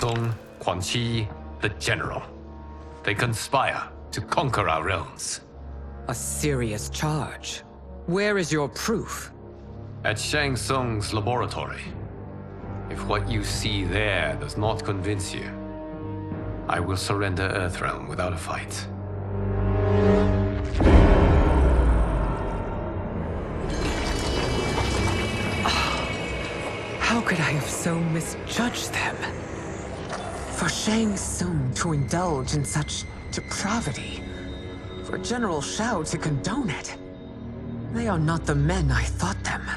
Tsung, Quan Chi, the general. They conspire to conquer our realms. A serious charge. Where is your proof? At Shang Tsung's laboratory. If what you see there does not convince you, I will surrender Earthrealm without a fight. How could I have so misjudged them? For Shang Tsung to indulge in such depravity, for General Shao to condone it, they are not the men I thought them.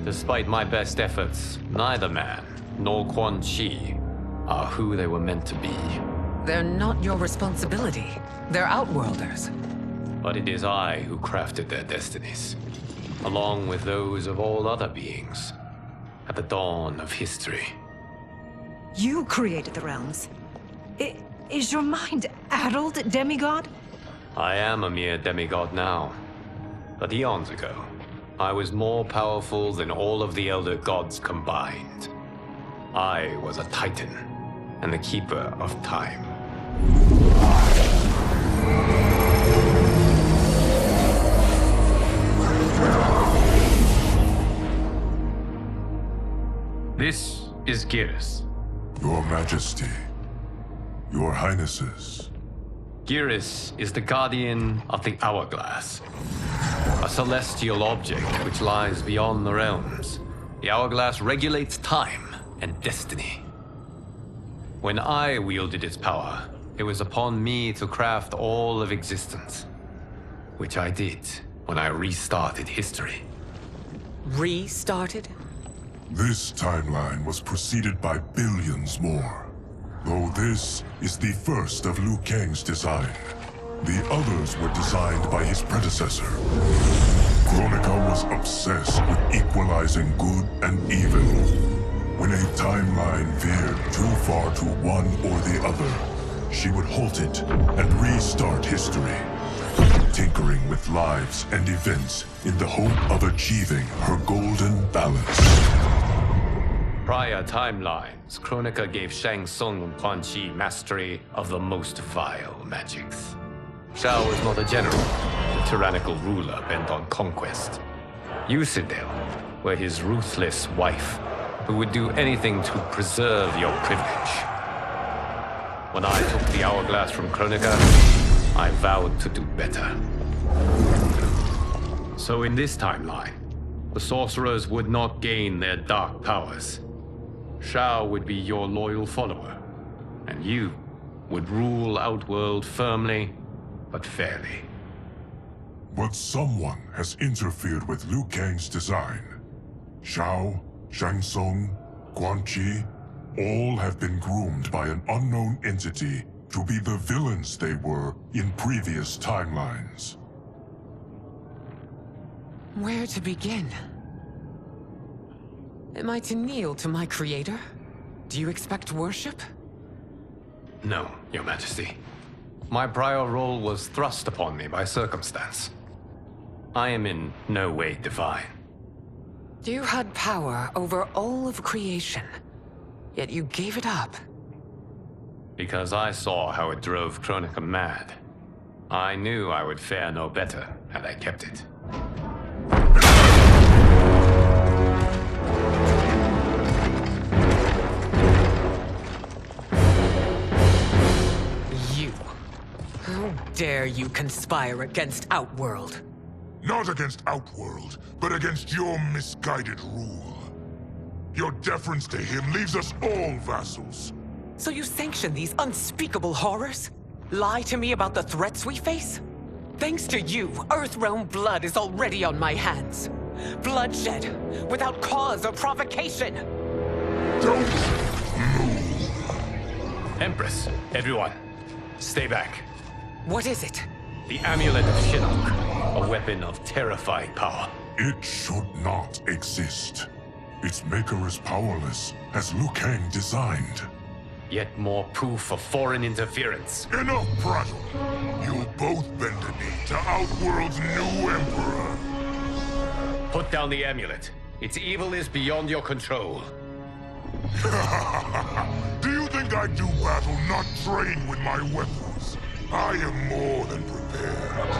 Despite my best efforts, neither man nor Quan Chi are who they were meant to be. They're not your responsibility. They're Outworlders. But it is I who crafted their destinies, along with those of all other beings, at the dawn of history. You created the realms. Is your mind addled, demigod? I am a mere demigod now. But eons ago, I was more powerful than all of the Elder Gods combined. I was a Titan, and the Keeper of Time. This is Geras. Your Majesty, Your Highnesses. Geras is the guardian of the Hourglass, a celestial object which lies beyond the realms. The Hourglass regulates time and destiny. When I wielded its power, it was upon me to craft all of existence, which I did when I restarted history. Restarted? This timeline was preceded by billions more. Though this is the first of Liu Kang's design, the others were designed by his predecessor. Kronika was obsessed with equalizing good and evil. When a timeline veered too far to one or the other, she would halt it and restart history, tinkering with lives and events in the hope of achieving her golden balance. Prior timelines, Kronika gave Shang Tsung and Quan Chi mastery of the most vile magics. Shao was not a general, a tyrannical ruler bent on conquest. You, Sindel, were his ruthless wife, who would do anything to preserve your privilege. When I took the Hourglass from Kronika, I vowed to do better. So in this timeline, the sorcerers would not gain their dark powers. Shao would be your loyal follower, and you would rule Outworld firmly, but fairly. But someone has interfered with Liu Kang's design. Shao, Shang Tsung, Quan Chi, all have been groomed by an unknown entity to be the villains they were in previous timelines. Where to begin? Am I to kneel to my creator? Do you expect worship? No, Your Majesty. My prior role was thrust upon me by circumstance. I am in no way divine. You had power over all of creation, yet you gave it up. Because I saw how it drove Kronika mad. I knew I would fare no better had I kept it. How dare you conspire against Outworld? Not against Outworld, but against your misguided rule. Your deference to him leaves us all vassals. So you sanction these unspeakable horrors? Lie to me about the threats we face? Thanks to you, Earthrealm blood is already on my hands. Bloodshed, without cause or provocation. Don't move. Empress, everyone, stay back. What is it? The Amulet of Shinnok, a weapon of terrifying power. It should not exist. Its maker is powerless, as Liu Kang designed. Yet more proof of foreign interference. Enough prattle! You'll both bend a knee to Outworld's new emperor. Put down the amulet. Its evil is beyond your control. Do you think I do battle not trained with my weapons. I am more than prepared.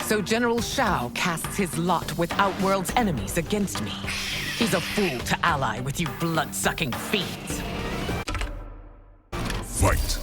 So General Shao casts his lot with Outworld's enemies against me. He's a fool to ally with you blood-sucking fiends. Fight!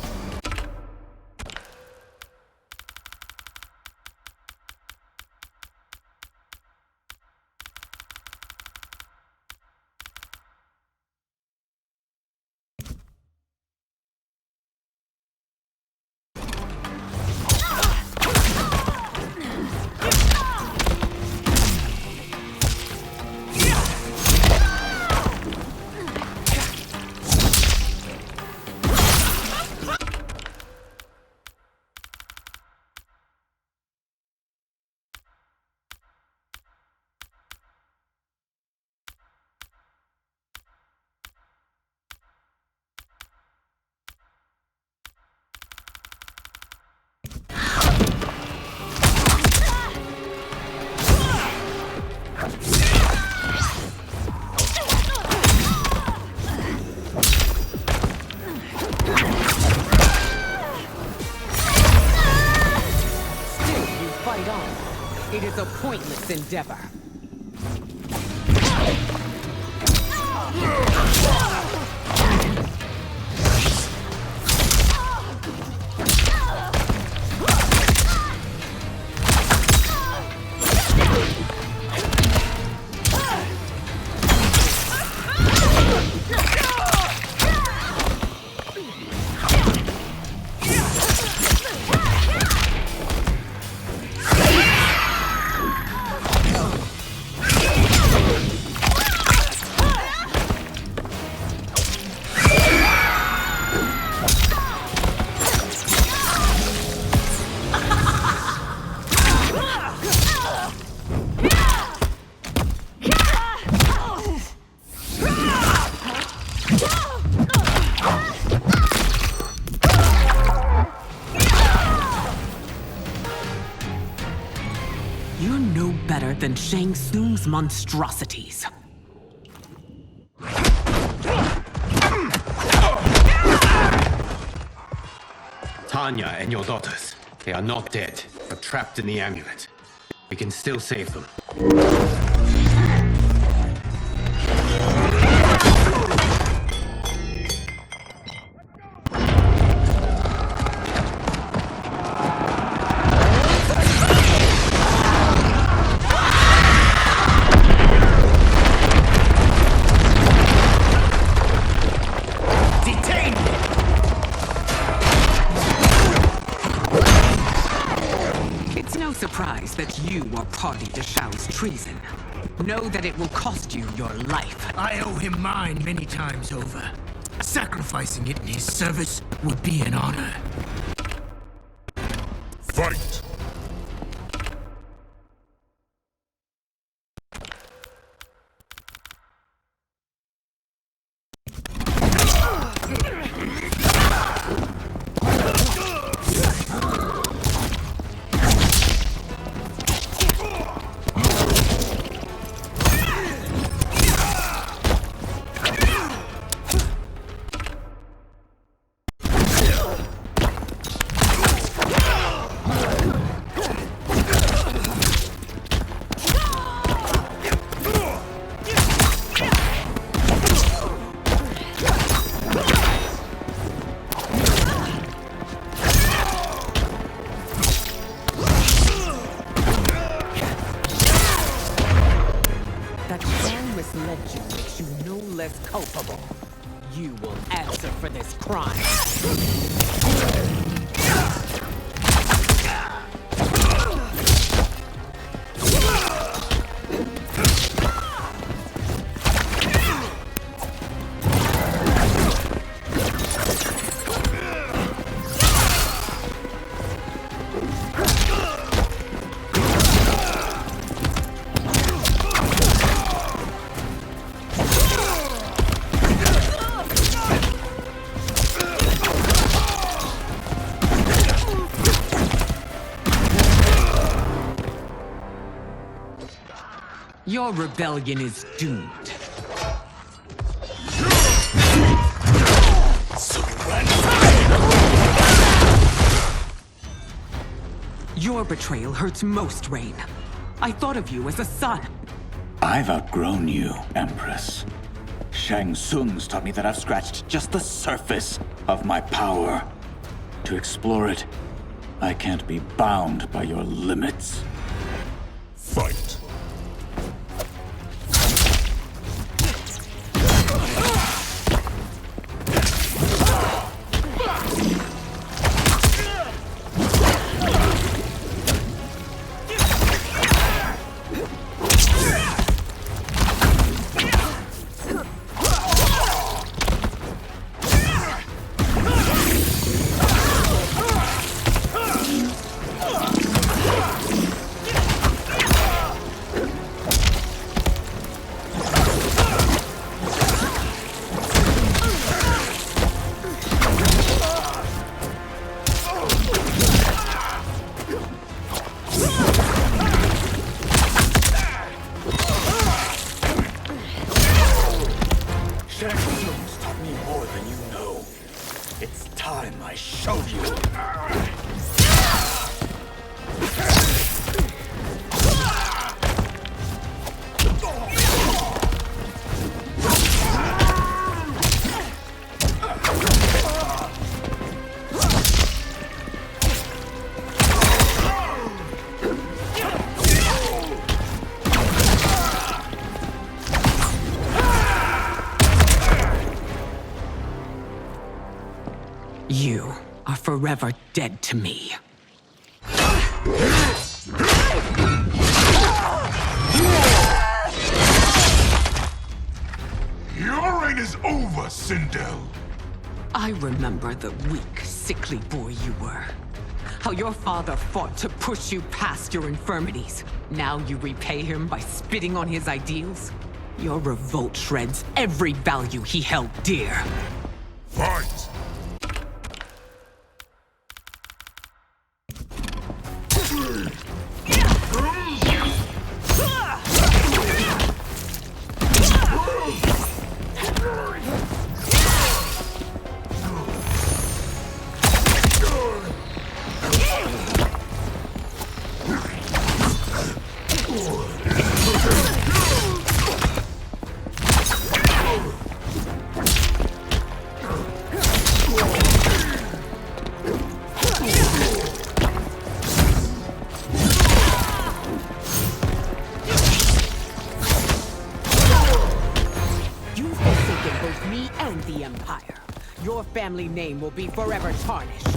It is a pointless endeavor. You're no better than Shang Tsung's monstrosities. Tanya and your daughters, they are not dead, but trapped in the amulet. We can still save them. Surprised that you are party to Shao's treason. Know that it will cost you your life. I owe him mine many times over. Sacrificing it in his service would be an honor. Fight! Misled you makes you no less culpable. You will answer for this crime. Your rebellion is doomed. Your betrayal hurts most, Rain. I thought of you as a son. I've outgrown you, Empress. Shang Tsung's taught me that I've scratched just the surface of my power. To explore it, I can't be bound by your limits. Fight. Shang Tsung's taught me more than you know. It's time I showed you. You are forever dead to me. Your reign is over, Sindel. I remember the weak, sickly boy you were. How your father fought to push you past your infirmities. Now you repay him by spitting on his ideals? Your revolt shreds every value he held dear. Fight! Both me and the Empire. Your family name will be forever tarnished.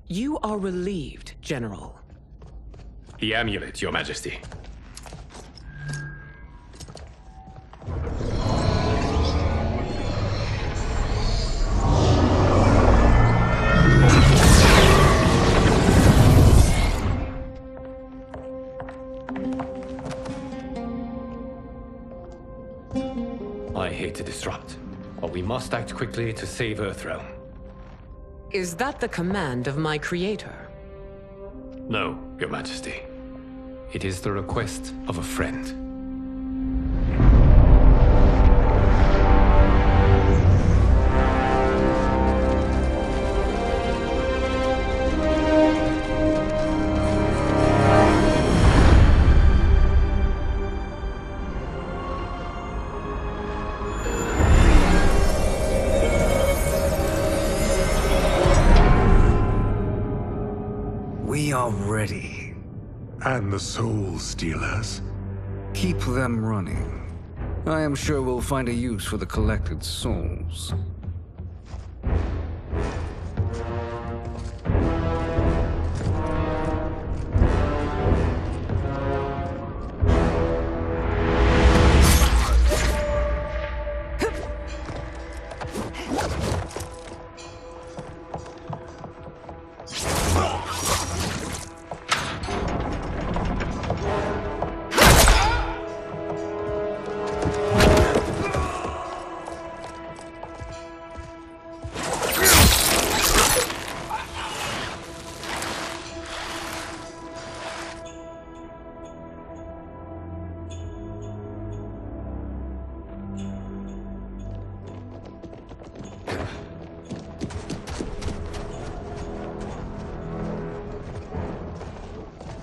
You are relieved, General. The amulet, Your Majesty. I hate to disrupt, but we must act quickly to save Earthrealm. Is that the command of my creator? No, Your Majesty. It is the request of a friend. already. And the Soul Stealers? Keep them running. I am sure we'll find a use for the collected souls.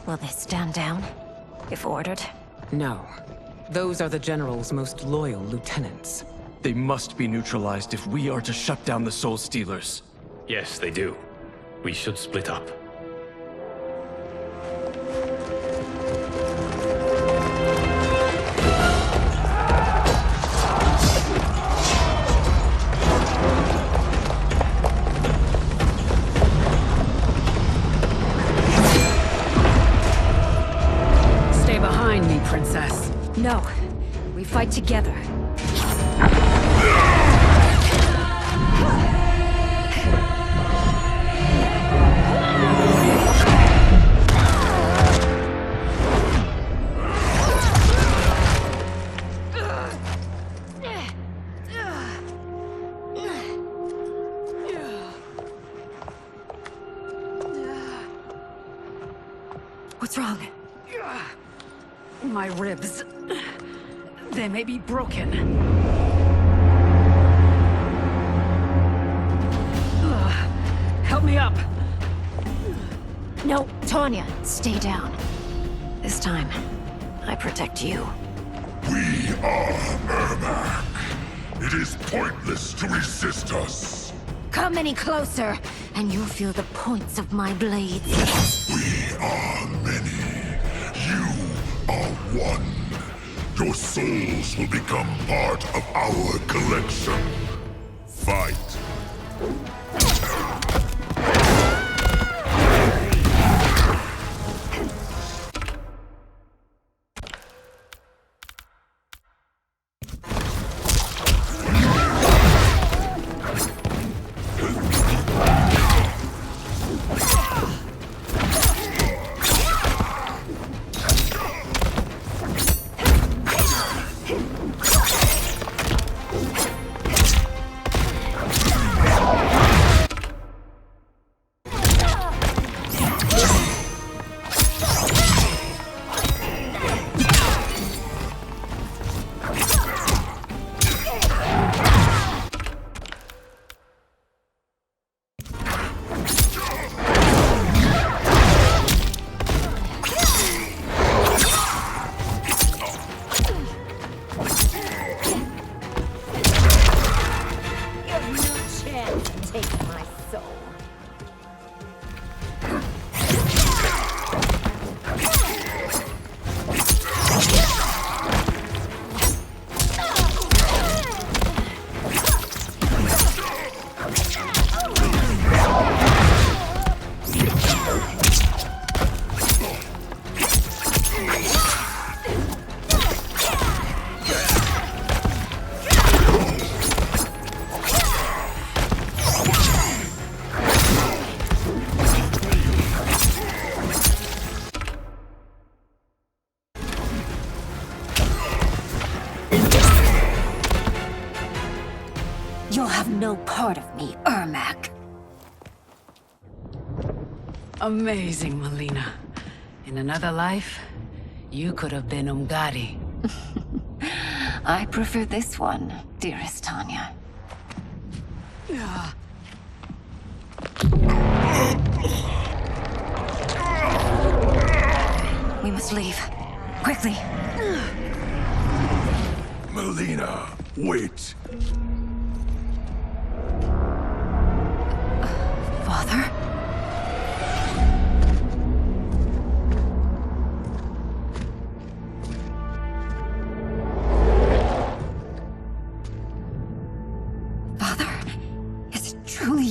Will they stand down, if ordered? No. Those are the General's most loyal lieutenants. They must be neutralized if we are to shut down the Soul Stealers. Yes, they do. We should split up. Stay behind me, Princess. No. We fight together. What's wrong? My ribs. They may be broken. Help me up. No, Tanya, stay down. This time, I protect you. We are Ermac. It is pointless to resist us. Come any closer, and you'll feel the points of my blades. We are many. You are one. Your souls will become part of our collection. Fight. You'll have no part of me, Ermac. Amazing, Melina. In another life, you could have been Umgadi. I prefer this one, dearest Tanya. We must leave. Quickly. Melina, wait. Father?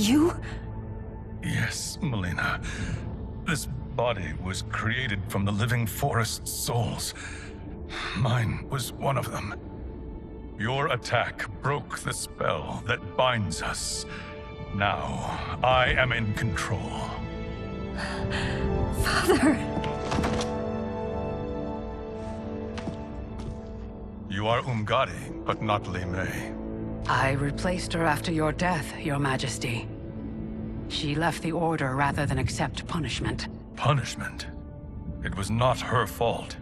you? Yes, Melina. This body was created from the living forest's souls. Mine was one of them. Your attack broke the spell that binds us. Now, I am in control. Father! You are Umgadi, but not Li Mei. I replaced her after your death, Your Majesty. She left the Order rather than accept punishment. Punishment? It was not her fault.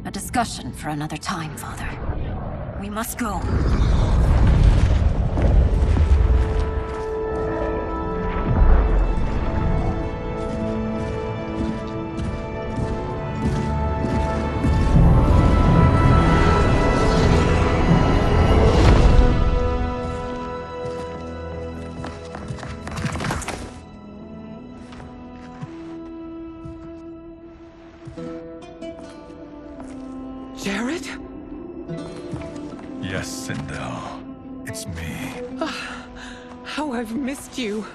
A discussion for another time, Father. We must go. Jared? Yes, Sindel. It's me. How I've missed you.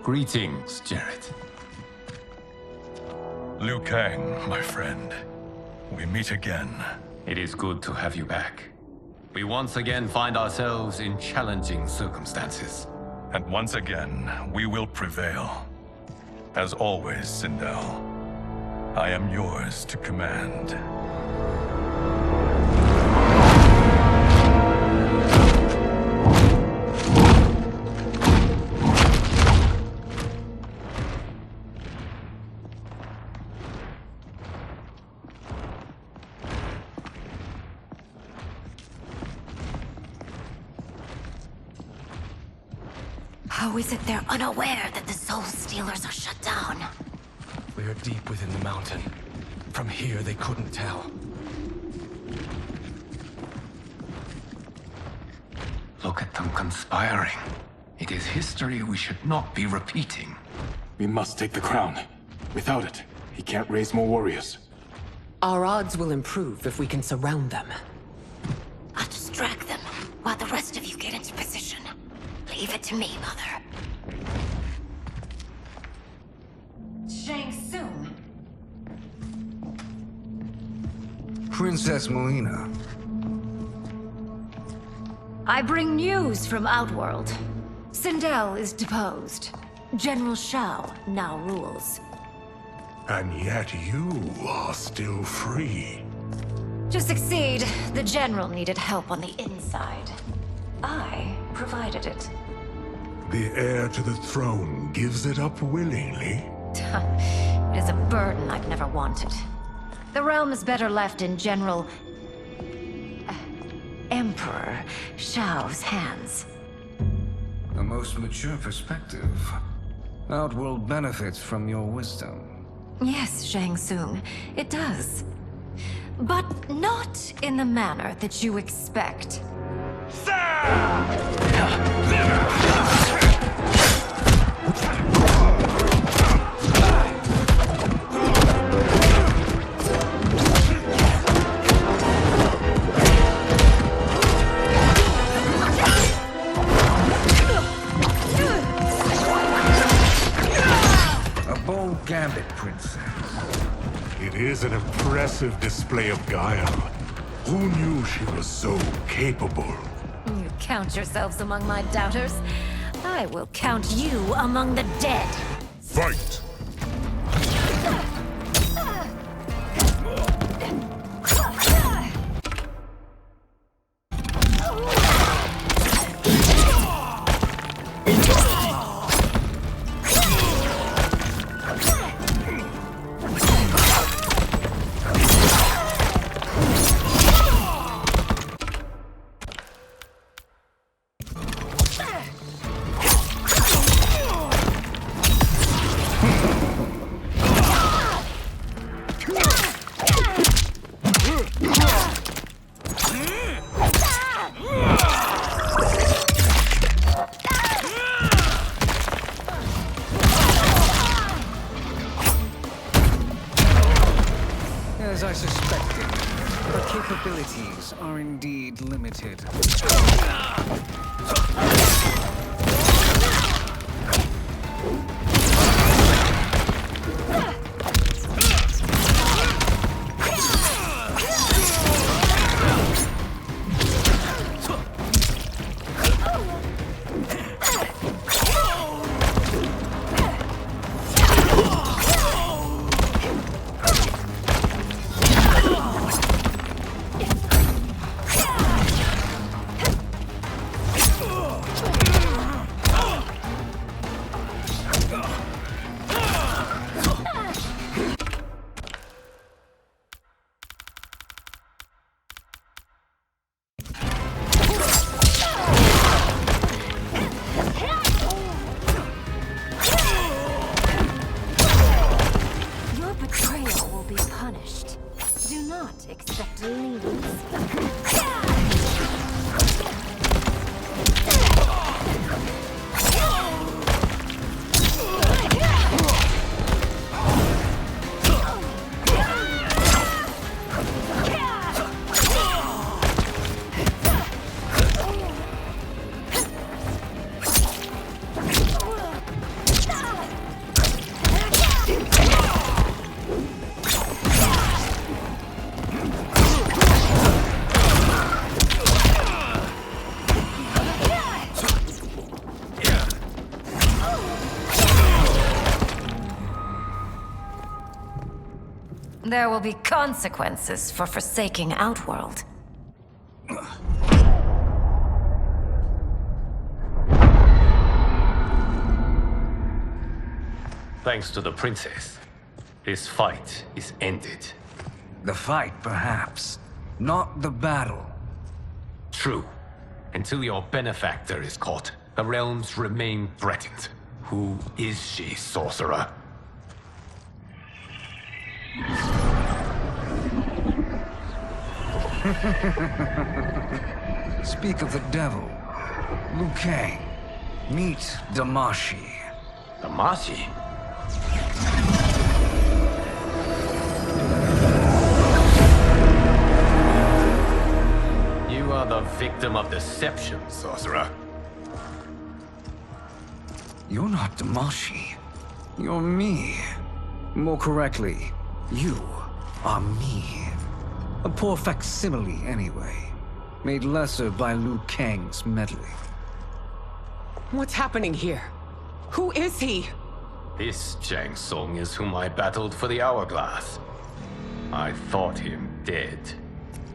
Greetings, Jared. Liu Kang, my friend. We meet again. It is good to have you back. We once again find ourselves in challenging circumstances. And once again, we will prevail. As always, Sindel, I am yours to command. How is it they're unaware that the Soul Stealers are shut down? We are deep within the mountain. From here, they couldn't tell. Look at them conspiring. It is history we should not be repeating. We must take the crown. Without it, he can't raise more warriors. Our odds will improve if we can surround them. I'll distract them while the rest of you get into position. Leave it to me, Mother. Shang Tsung. Princess Melina. I bring news from Outworld. Sindel is deposed. General Shao now rules. And yet you are still free. To succeed, the General needed help on the inside. I provided it. The heir to the throne gives it up willingly. It is a burden I've never wanted. The realm is better left in General... Emperor Shao's hands. A most mature perspective. Outworld benefits from your wisdom. Yes, Shang Tsung, it does. But not in the manner that you expect. A bold gambit, Princess. It is an impressive display of guile. Who knew she was so capable? You count yourselves among my doubters. I will count you among the dead. Fight! expecting. Her capabilities are indeed limited. There will be consequences for forsaking Outworld. Thanks to the princess, this fight is ended. The fight, perhaps. Not the battle. True. Until your benefactor is caught, the realms remain threatened. Who is she, sorcerer? Speak of the devil. Liu Kang. Meet Damashi. Damashi? You are the victim of deception, sorcerer. You're not Damashi. You're me. More correctly, you are me. A poor facsimile, anyway. Made lesser by Liu Kang's meddling. What's happening here? Who is he? This Shang Tsung is whom I battled for the Hourglass. I thought him dead.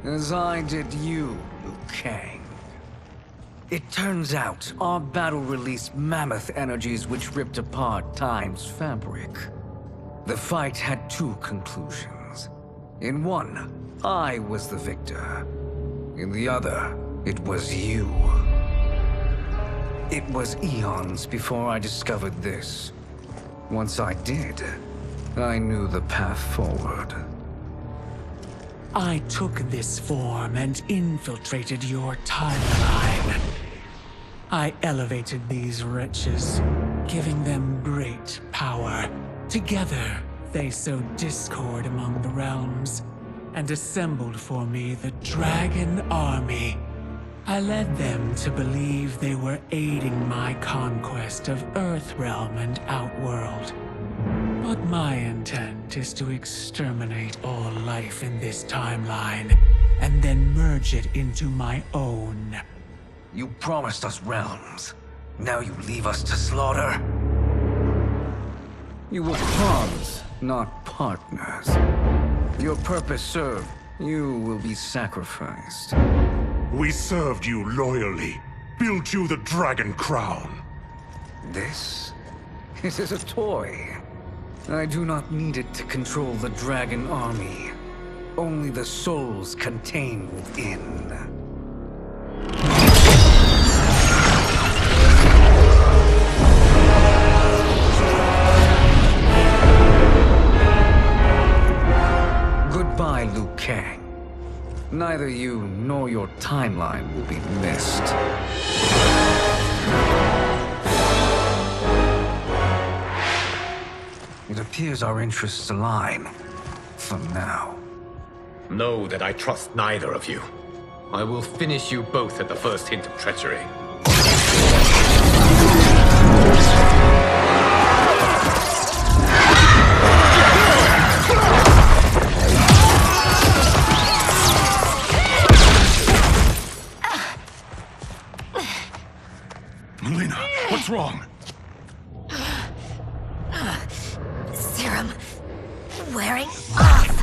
As I did you, Liu Kang. It turns out our battle released mammoth energies which ripped apart time's fabric. The fight had two conclusions. In one, I was the victor. In the other, it was you. It was eons before I discovered this. Once I did, I knew the path forward. I took this form and infiltrated your timeline. I elevated these wretches, giving them great power. Together, they sowed discord among the realms, and assembled for me the Dragon Army. I led them to believe they were aiding my conquest of Earthrealm and Outworld. But my intent is to exterminate all life in this timeline, and then merge it into my own. You promised us realms. Now you leave us to slaughter? You were pawns, not partners. Your purpose served. You will be sacrificed. We served you loyally. Built you the Dragon Crown. This? It is a toy. I do not need it to control the Dragon Army. Only the souls contained within. Goodbye, Liu Kang. Neither you nor your timeline will be missed. It appears our interests align. For now. Know that I trust neither of you. I will finish you both at the first hint of treachery. Melina, what's wrong? Serum wearing off.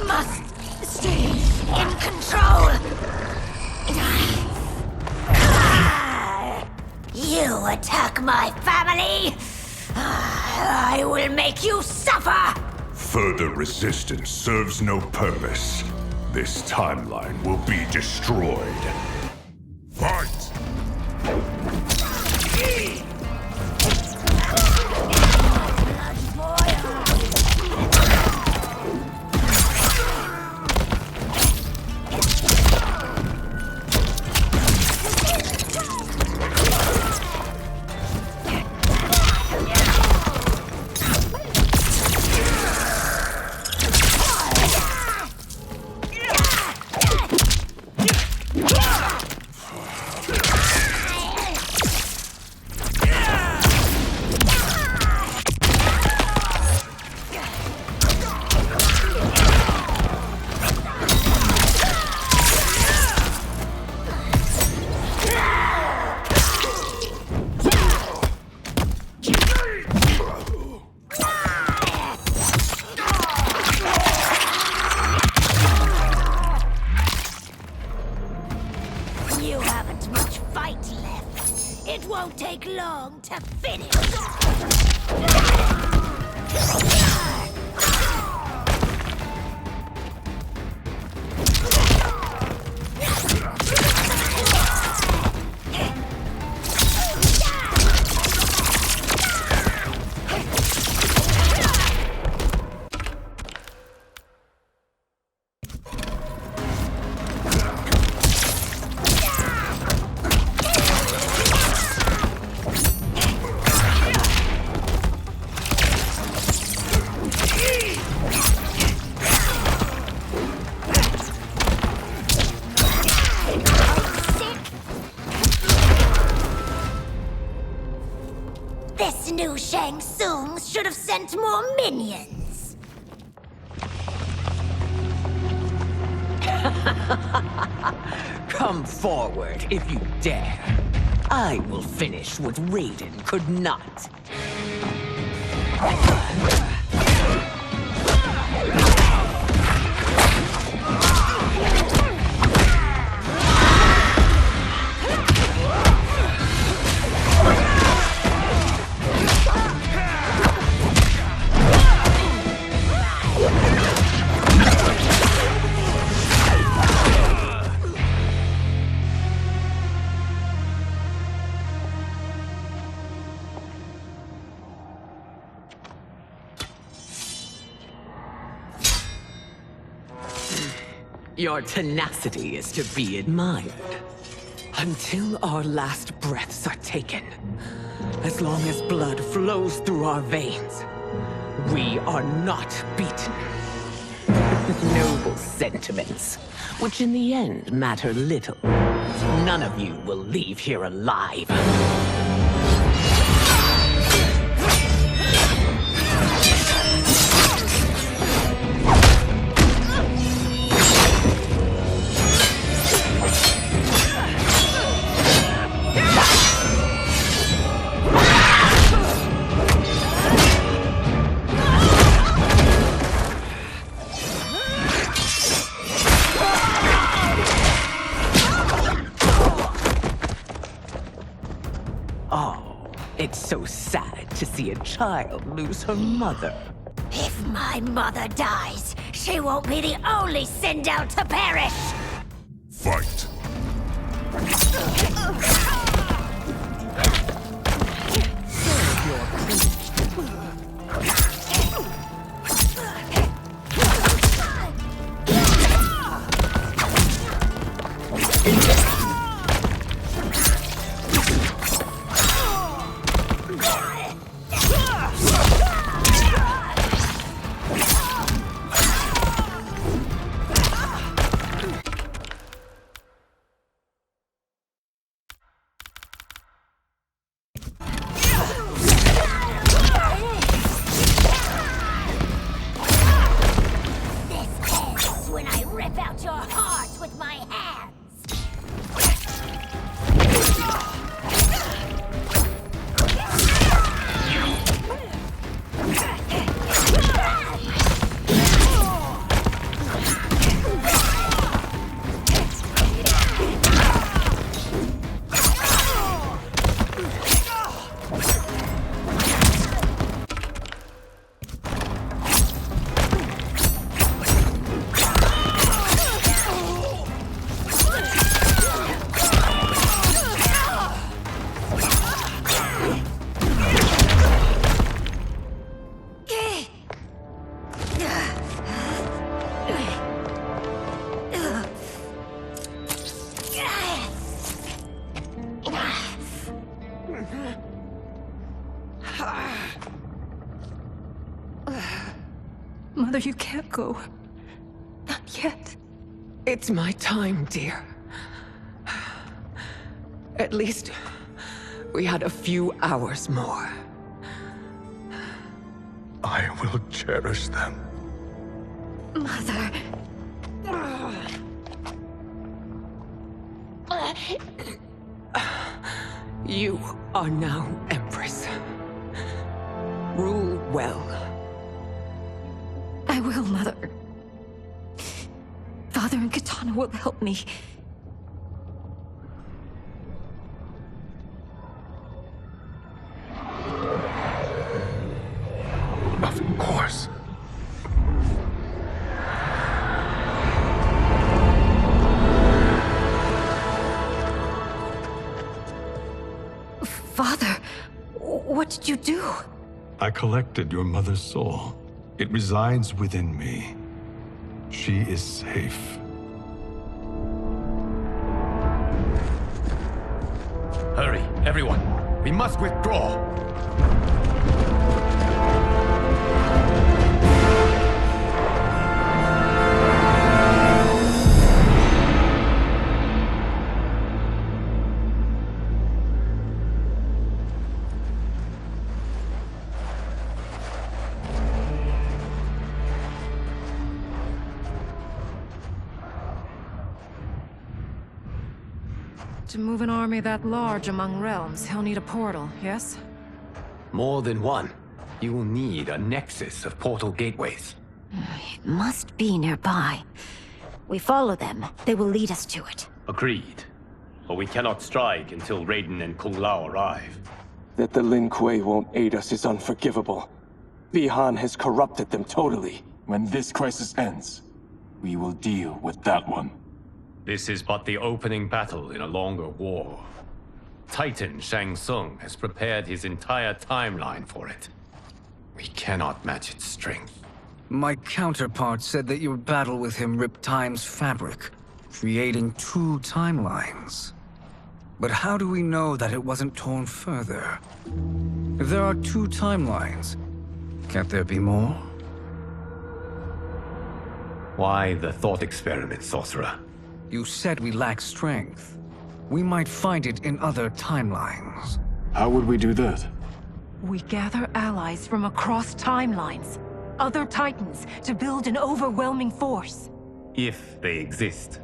Must stay in control. You attack my family. I will make you suffer. Further resistance serves no purpose. This timeline will be destroyed. Fight! You haven't much fight left. It won't take long to finish. This new Shang Tsung should have sent more minions. Come forward if you dare. I will finish what Raiden could not. Your tenacity is to be admired. Until our last breaths are taken, as long as blood flows through our veins, we are not beaten. Noble sentiments, which in the end matter little. None of you will leave here alive. It's so sad to see a child lose her mother. If my mother dies, she won't be the only Sindel to perish! Fight! rip out your heart with my hands! Mother, you can't go. Not yet. It's my time, dear. At least we had a few hours more. I will cherish them. Mother. You are now Empress. Rule well. I will, Mother. Father and Katana will help me. Of course. Father, what did you do? I collected your mother's soul. It resides within me. She is safe. Hurry, everyone. We must withdraw. To move an army that large among realms, he'll need a portal, yes? More than one. You will need a nexus of portal gateways. It must be nearby. We follow them, they will lead us to it. Agreed. But we cannot strike until Raiden and Kung Lao arrive. That the Lin Kuei won't aid us is unforgivable. Bihan has corrupted them totally. When this crisis ends, we will deal with that one. This is but the opening battle in a longer war. Titan Shang Tsung has prepared his entire timeline for it. We cannot match its strength. My counterpart said that your battle with him ripped time's fabric, creating two timelines. But how do we know that it wasn't torn further? If there are two timelines, can't there be more? Why the thought experiment, sorcerer? You said we lack strength. We might find it in other timelines. How would we do that? We gather allies from across timelines, other titans, to build an overwhelming force. If they exist.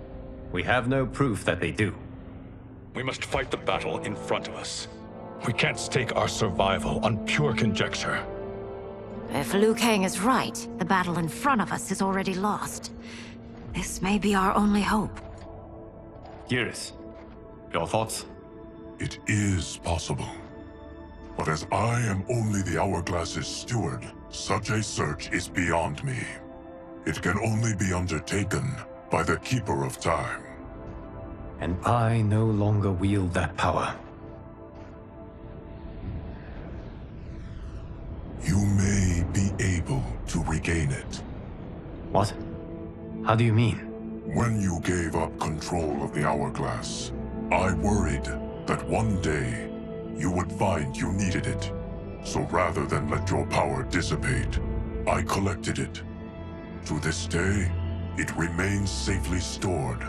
We have no proof that they do. We must fight the battle in front of us. We can't stake our survival on pure conjecture. If Liu Kang is right, the battle in front of us is already lost. This may be our only hope. Geras, your thoughts? It is possible. But as I am only the Hourglass's steward, such a search is beyond me. It can only be undertaken by the Keeper of Time. And I no longer wield that power. You may be able to regain it. What? How do you mean? When you gave up control of the Hourglass, I worried that one day you would find you needed it. So rather than let your power dissipate, I collected it. To this day, it remains safely stored.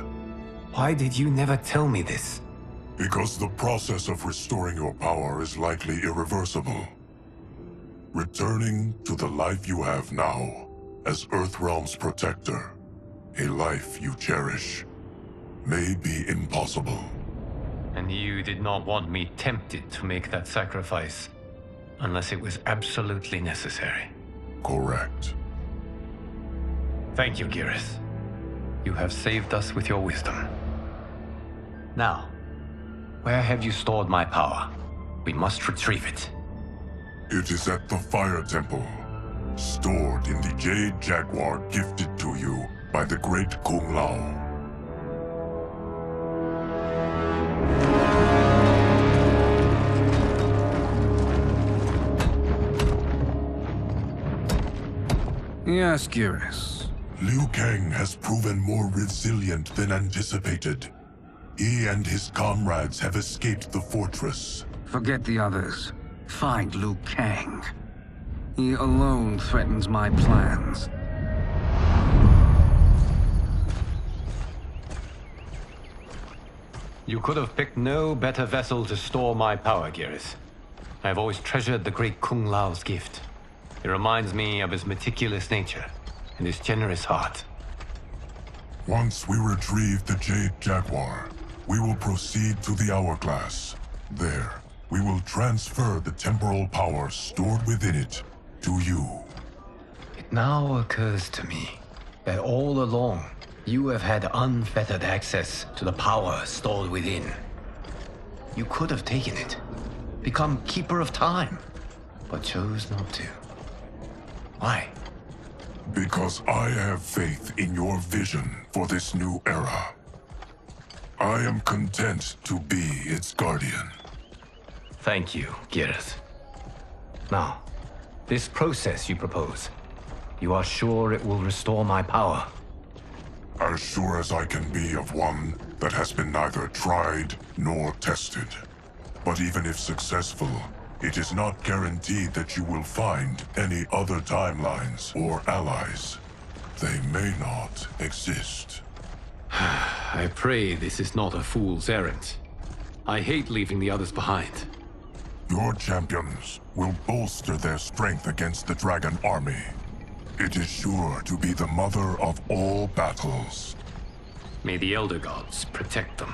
Why did you never tell me this? Because the process of restoring your power is likely irreversible. Returning to the life you have now, as Earthrealm's protector, A life you cherish may be impossible. And you did not want me tempted to make that sacrifice unless it was absolutely necessary. Correct. Thank you, Geras. You have saved us with your wisdom. Now, where have you stored my power? We must retrieve it. It is at the Fire Temple, stored in the Jade Jaguar gifted to you by the great Kung Lao. Yes, Geras. Liu Kang has proven more resilient than anticipated. He and his comrades have escaped the fortress. Forget the others. Find Liu Kang. He alone threatens my plans. You could have picked no better vessel to store my power, Geras. I have always treasured the great Kung Lao's gift. It reminds me of his meticulous nature and his generous heart. Once we retrieve the Jade Jaguar, we will proceed to the Hourglass. There, we will transfer the temporal power stored within it to you. It now occurs to me that all along, you have had unfettered access to the power stored within. You could have taken it, become Keeper of Time, but chose not to. Why? Because I have faith in your vision for this new era. I am content to be its guardian. Thank you, Geras. Now, this process you propose, you are sure it will restore my power? As sure as I can be of one that has been neither tried nor tested. But even if successful, it is not guaranteed that you will find any other timelines or allies. They may not exist. I pray this is not a fool's errand. I hate leaving the others behind. Your champions will bolster their strength against the Dragon Army. It is sure to be the mother of all battles. May the Elder Gods protect them.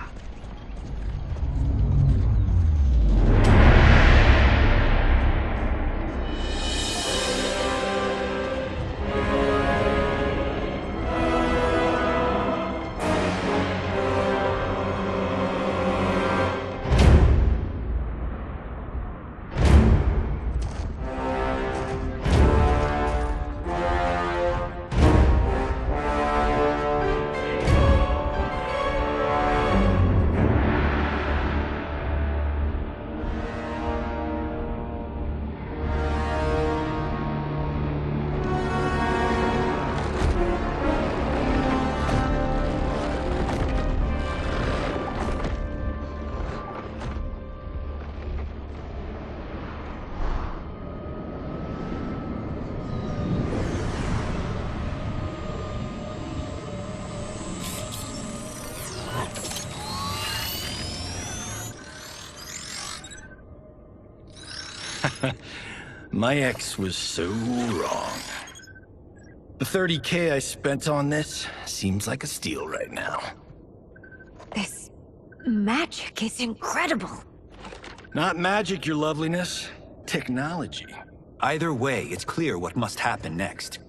My ex was so wrong. The 30K I spent on this seems like a steal right now. This magic is incredible. Not magic, your loveliness. Technology. Either way, it's clear what must happen next.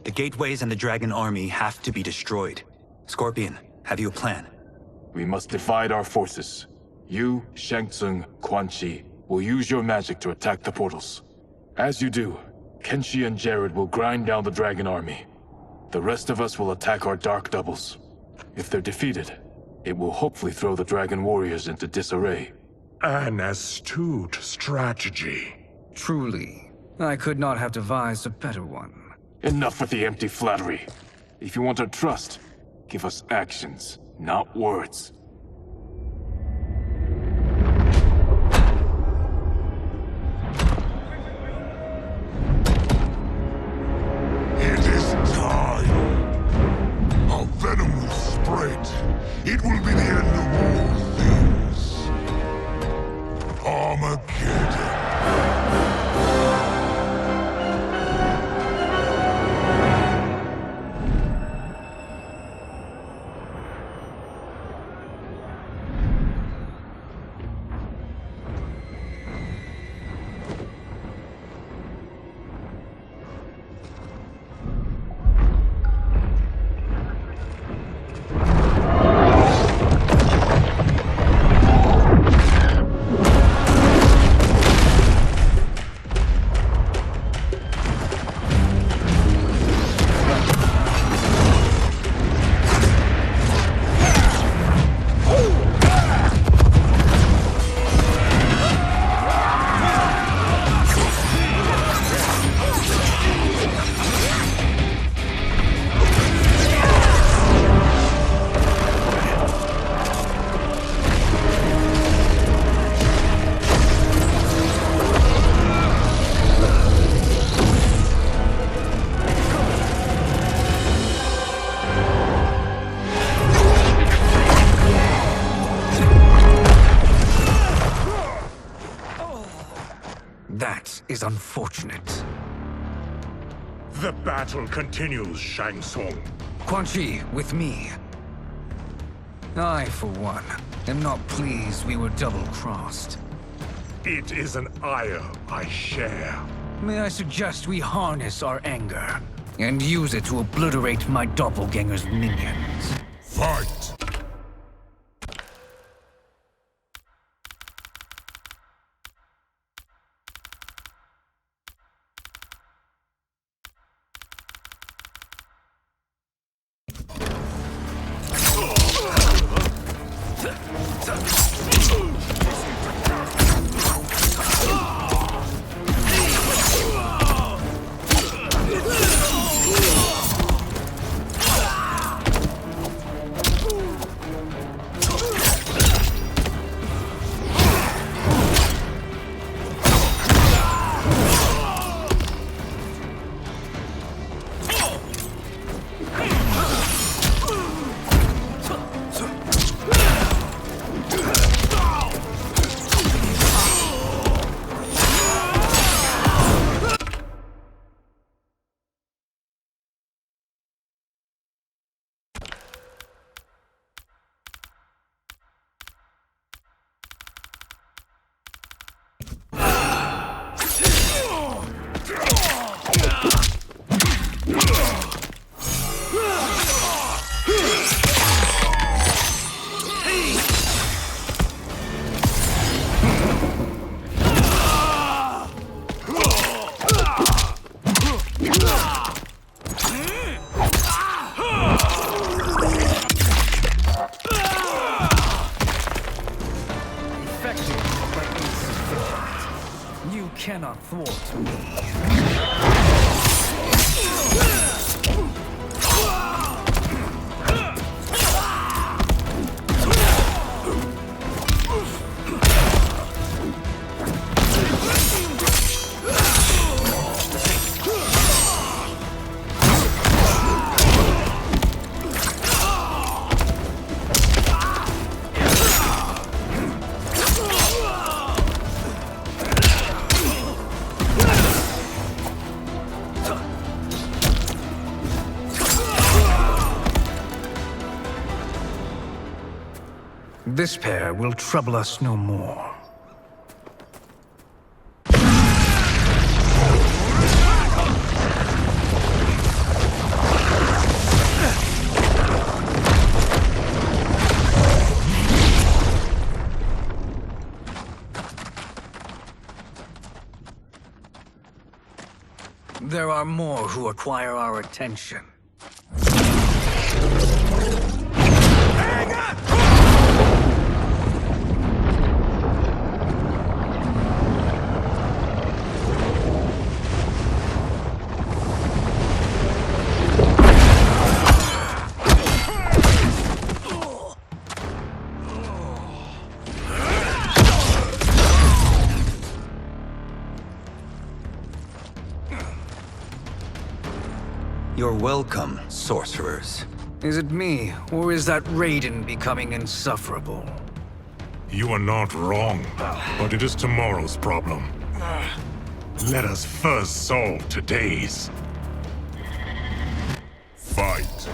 The gateways and the Dragon Army have to be destroyed. Scorpion, have you a plan? We must divide our forces. You, Shang Tsung, Quan Chi, will use your magic to attack the portals. As you do, Kenshi and Jared will grind down the Dragon Army. The rest of us will attack our Dark Doubles. If they're defeated, it will hopefully throw the Dragon Warriors into disarray. An astute strategy. Truly, I could not have devised a better one. Enough with the empty flattery. If you want our trust, give us actions, not words. It is time. Our venom will spread. It will be the end of all things. Armageddon. is unfortunate. The battle continues, Shang Tsung. Quan Chi, with me. I, for one, am not pleased we were double-crossed. It is an ire I share. May I suggest we harness our anger and use it to obliterate my doppelganger's minions? Fight! You cannot thwart me. This pair will trouble us no more. There are more who acquire our attention. You're welcome, sorcerers. Is it me, or is that Raiden becoming insufferable? You are not wrong, but it is tomorrow's problem. Let us first solve today's. Fight!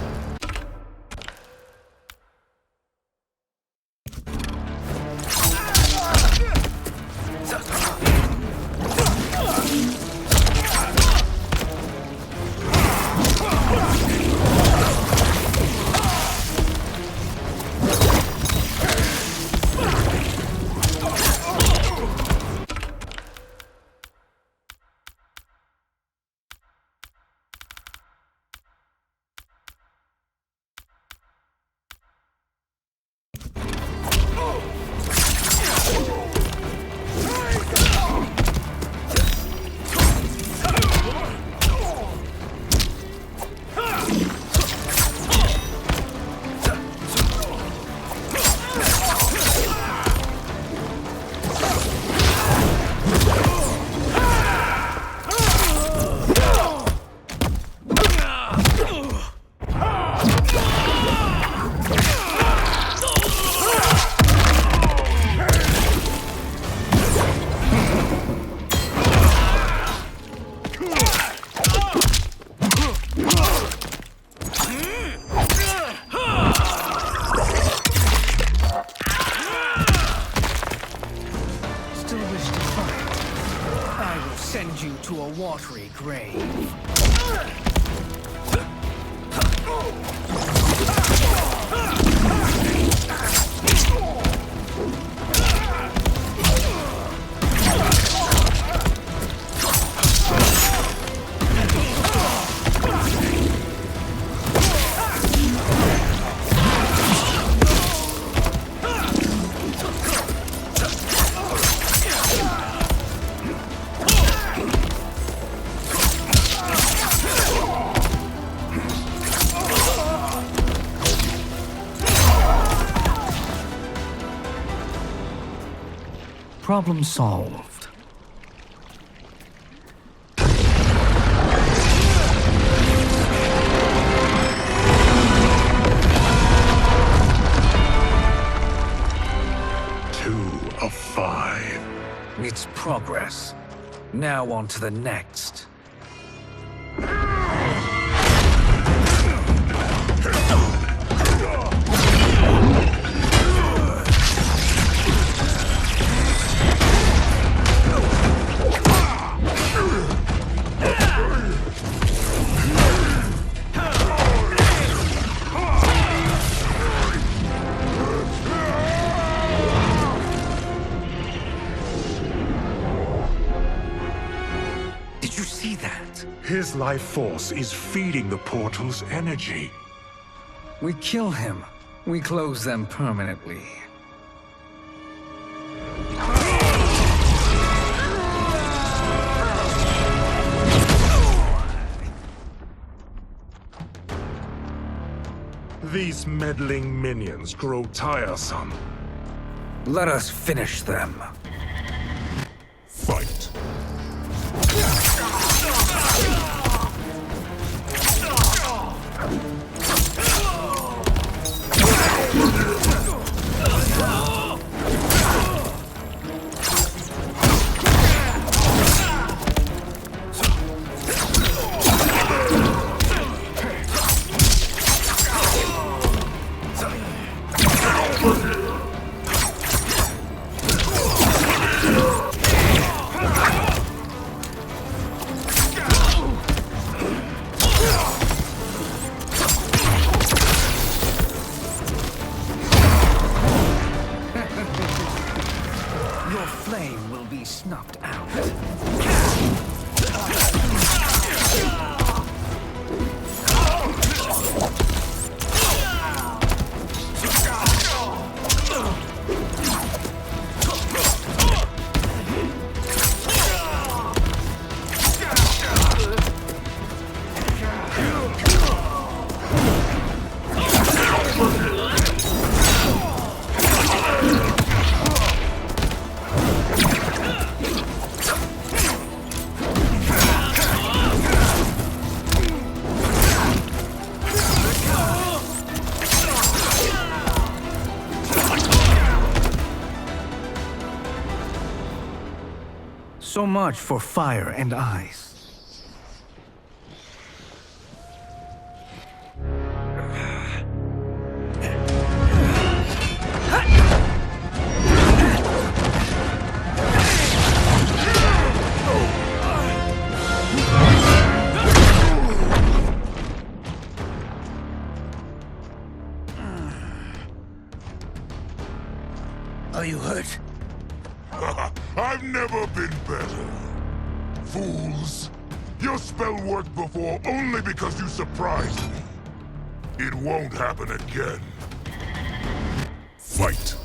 watery grave. Problem solved. Two of 5. It's progress. Now on to the next. Did you see that? His life force is feeding the portal's energy. We kill him. We close them permanently. These meddling minions grow tiresome. Let us finish them. Fight. Your flame will be snuffed out. So much for fire and ice. Are you hurt? I've never been better. Fools! Your spell worked before only because you surprised me. It won't happen again. Fight!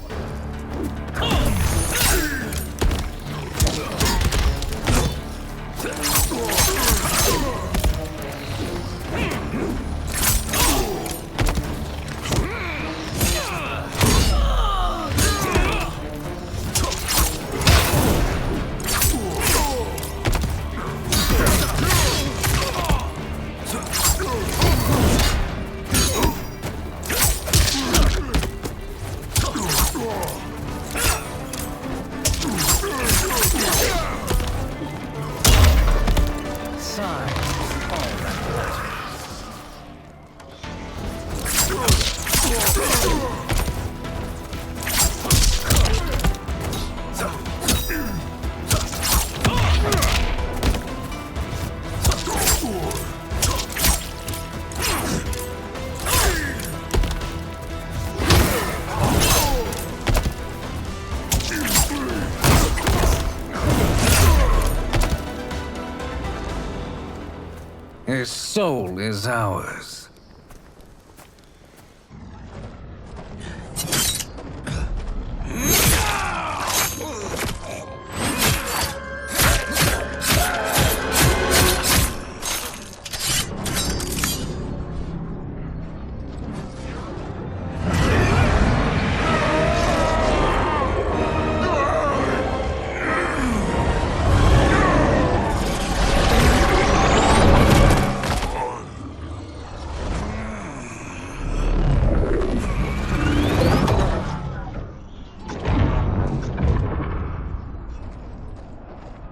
This soul is ours.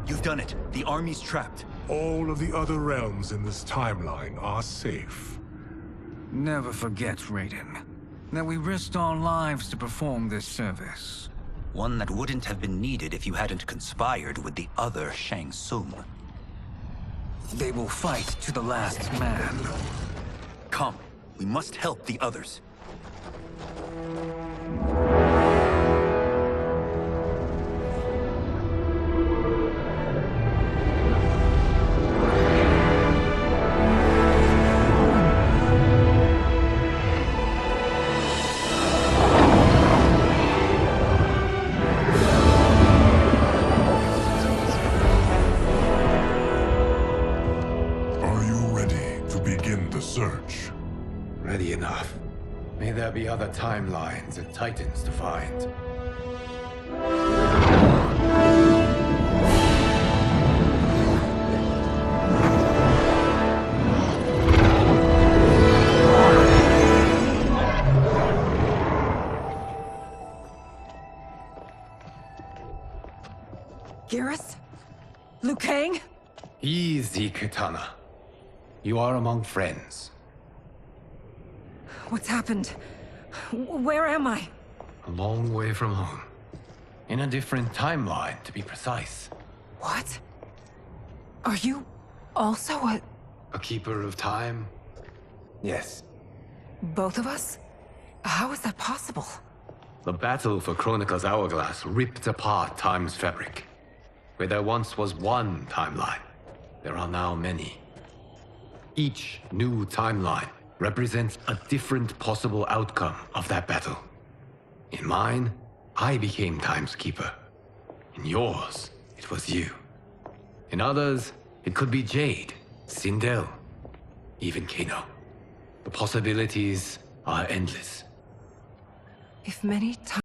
You've done it. The army's trapped. All of the other realms in this timeline are safe. Never forget, Raiden, that we risked our lives to perform this service. One that wouldn't have been needed if you hadn't conspired with the other Shang Tsung. They will fight to the last man. Come, we must help the others. Search. Ready enough. May there be other timelines and titans to find. Garrus? Liu Kang? Easy, Kitana. You are among friends. What's happened? Where am I? A long way from home. In a different timeline, to be precise. What? Are you also a keeper of time? Yes. both of us? How is that possible? The battle for Kronika's hourglass ripped apart time's fabric. Where there once was one timeline, there are now many. Each new timeline represents a different possible outcome of that battle. In mine, I became Time's Keeper. In yours, it was you. In others, it could be Jade, Sindel, even Kano. The possibilities are endless. If many